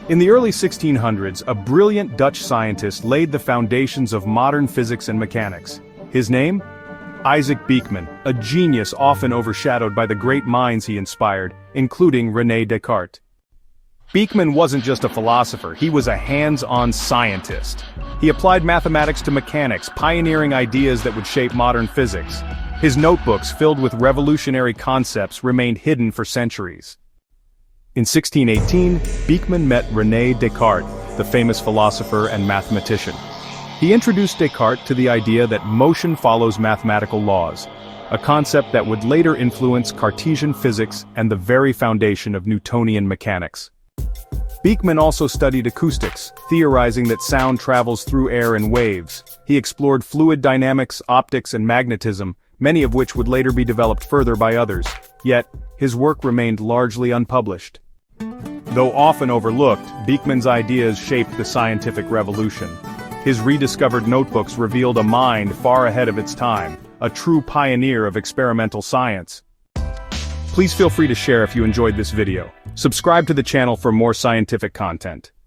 In the early 1600s, a brilliant Dutch scientist laid the foundations of modern physics and mechanics. His name? Isaac Beeckman, a genius often overshadowed by the great minds he inspired, including René Descartes. Beeckman wasn't just a philosopher, he was a hands-on scientist. He applied mathematics to mechanics, pioneering ideas that would shape modern physics. His notebooks, filled with revolutionary concepts, remained hidden for centuries. In 1618, Beeckman met René Descartes, the famous philosopher and mathematician. He introduced Descartes to the idea that motion follows mathematical laws, a concept that would later influence Cartesian physics and the very foundation of Newtonian mechanics. Beeckman also studied acoustics, theorizing that sound travels through air in waves. He explored fluid dynamics, optics, and magnetism, many of which would later be developed further by others. Yet, his work remained largely unpublished. Though often overlooked, Beeckman's ideas shaped the scientific revolution. His rediscovered notebooks revealed a mind far ahead of its time, a true pioneer of experimental science. Please feel free to share if you enjoyed this video. Subscribe to the channel for more scientific content.